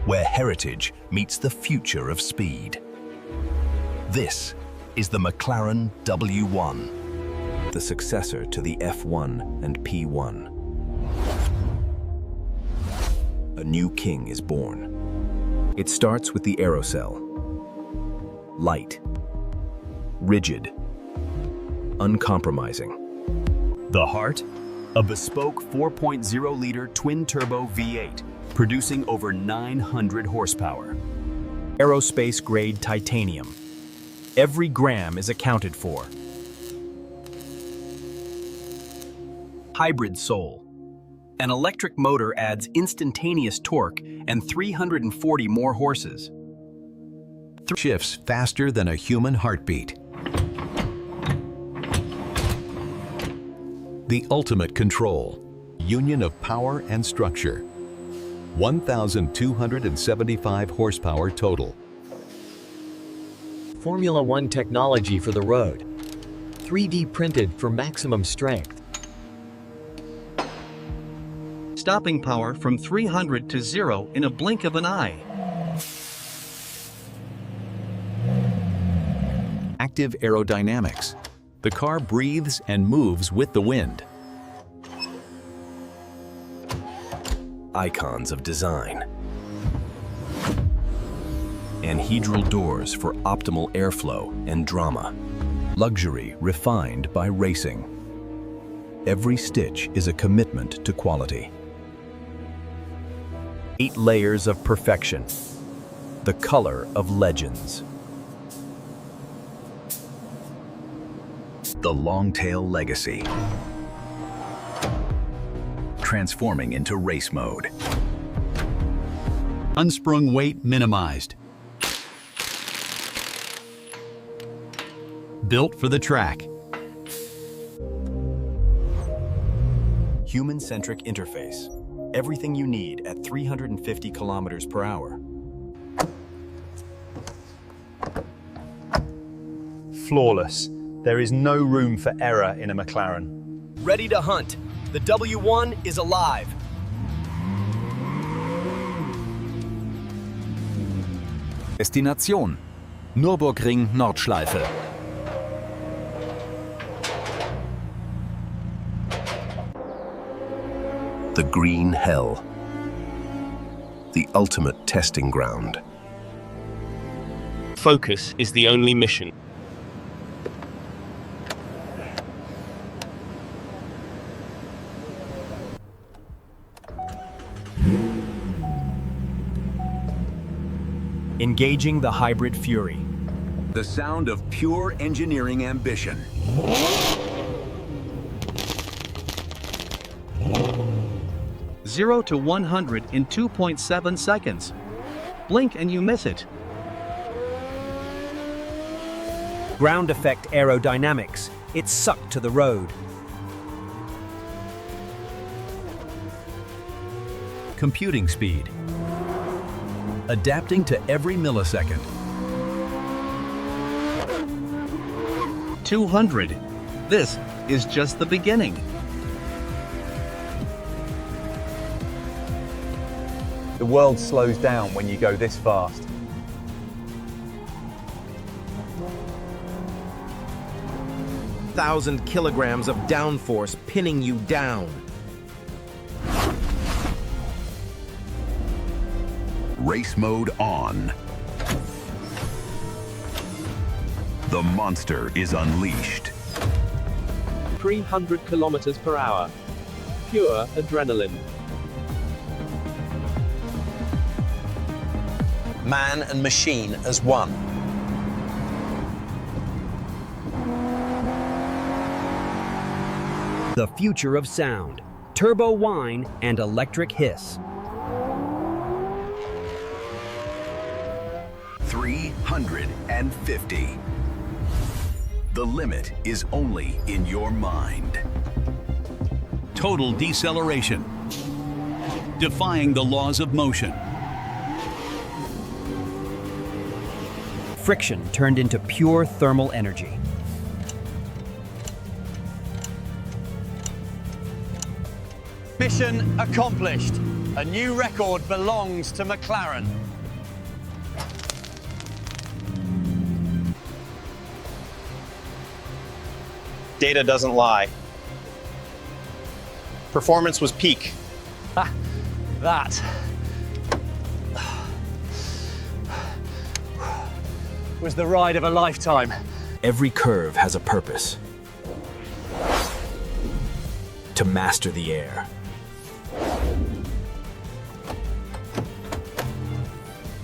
where heritage meets the future of speed. This is the McLaren W1, the successor to the F1 and P1. A new king is born. It starts with the Aerocell. Light, rigid, uncompromising. The heart? A bespoke 4.0-liter twin-turbo V8, producing over 900 horsepower. Aerospace-grade titanium. Every gram is accounted for. Hybrid soul. An electric motor adds instantaneous torque and 340 more horses. Shifts faster than a human heartbeat. The ultimate control. Union of power and structure. 1,275 horsepower total. Formula One technology for the road. 3D printed for maximum strength. Stopping power from 300 to 0 in a blink of an eye. Active Aerodynamics. The car breathes and moves with the wind. Icons of design. Anhedral doors for optimal airflow and drama. Luxury refined by racing. Every stitch is a commitment to quality. 8 layers of perfection. The color of legends. The Longtail legacy. Transforming into race mode. Unsprung weight minimized. Built for the track. Human-centric interface. Everything you need at 350 kilometers per hour. Flawless. There is no room for error in a McLaren. Ready to hunt. The W1 is alive. Destination: Nürburgring Nordschleife. The green hell. The ultimate testing ground. Focus is the only mission. Engaging the hybrid fury. The sound of pure engineering ambition. Zero to 100 in 2.7 seconds. Blink and you miss it. Ground effect aerodynamics. It's sucked to the road. Computing speed. Adapting to every millisecond. 200. This is just the beginning. The world slows down when you go this fast. Thousand kilograms of downforce pinning you down. Race mode on. The monster is unleashed. 300 kilometers per hour. Pure adrenaline. Man and machine as one. The future of sound. Turbo whine and electric hiss. 350. The limit is only in your mind. Total deceleration. Defying the laws of motion. Friction turned into pure thermal energy. Mission accomplished. A new record belongs to McLaren. Data doesn't lie. Performance was peak. That was the ride of a lifetime. Every curve has a purpose. To master the air.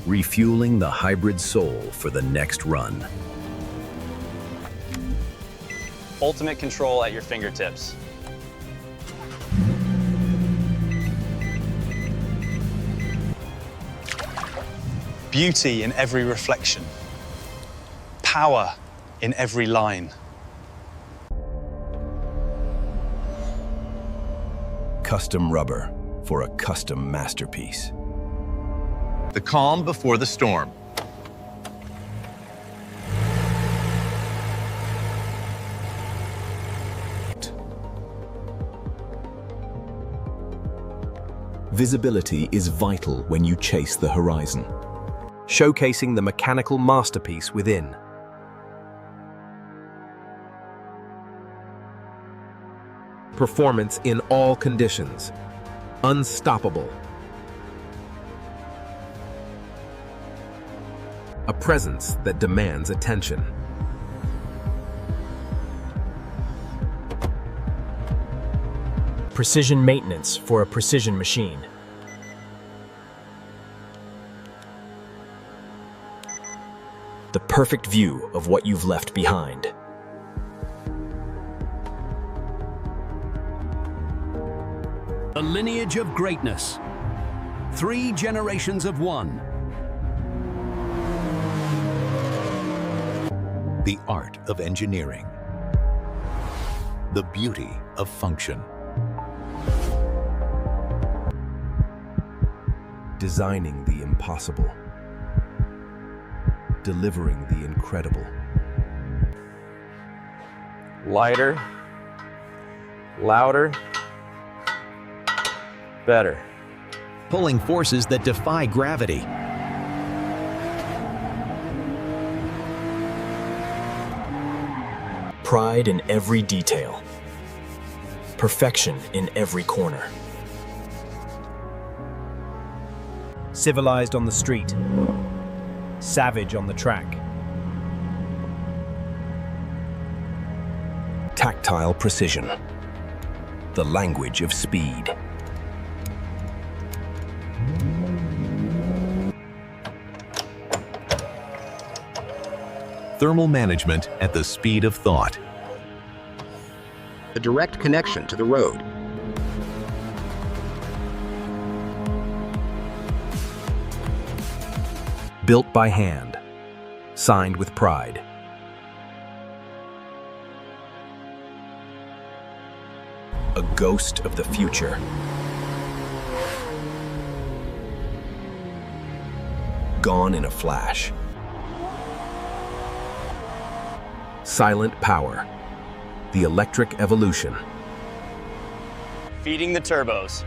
Refueling the hybrid soul for the next run. Ultimate control at your fingertips. Beauty in every reflection. Power in every line. Custom rubber for a custom masterpiece. The calm before the storm. Visibility is vital when you chase the horizon, showcasing the mechanical masterpiece within. Performance in all conditions. Unstoppable. A presence that demands attention. Precision maintenance for a precision machine. The perfect view of what you've left behind. A lineage of greatness. 3 generations of one. The art of engineering. The beauty of function. Designing the impossible. Delivering the incredible. Lighter, louder, better. Pulling forces that defy gravity. Pride in every detail. Perfection in every corner. Civilized on the street. Savage on the track. Tactile precision. The language of speed. Thermal management at the speed of thought. A direct connection to the road. Built by hand. Signed with pride. A ghost of the future. Gone in a flash. Silent power. The electric evolution. Feeding the turbos.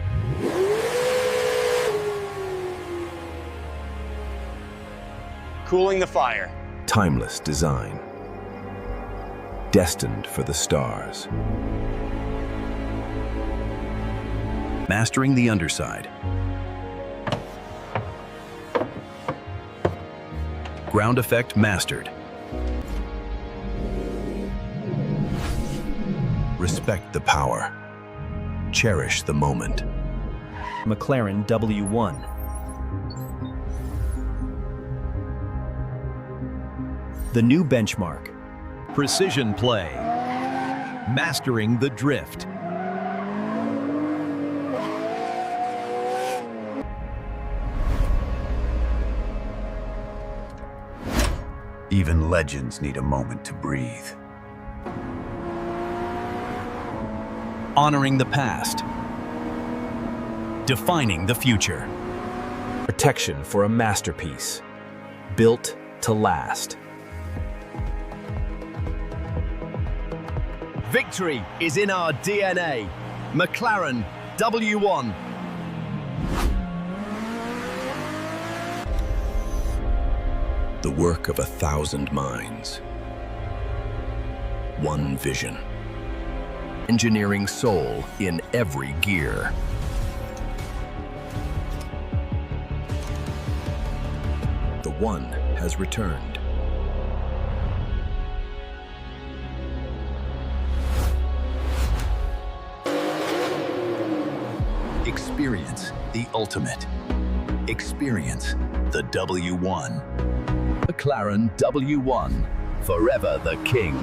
Cooling the fire. Timeless design. Destined for the stars. Mastering the underside. Ground effect mastered. Respect the power. Cherish the moment. McLaren W1. The new benchmark. Precision play. Mastering the drift. Even legends need a moment to breathe. Honoring the past. Defining the future. Protection for a masterpiece. Built to last. Victory is in our DNA. McLaren W1. The work of 1,000 minds. One vision. Engineering soul in every gear. The One has returned. Experience the ultimate. Experience the W1. McLaren W1, forever the king.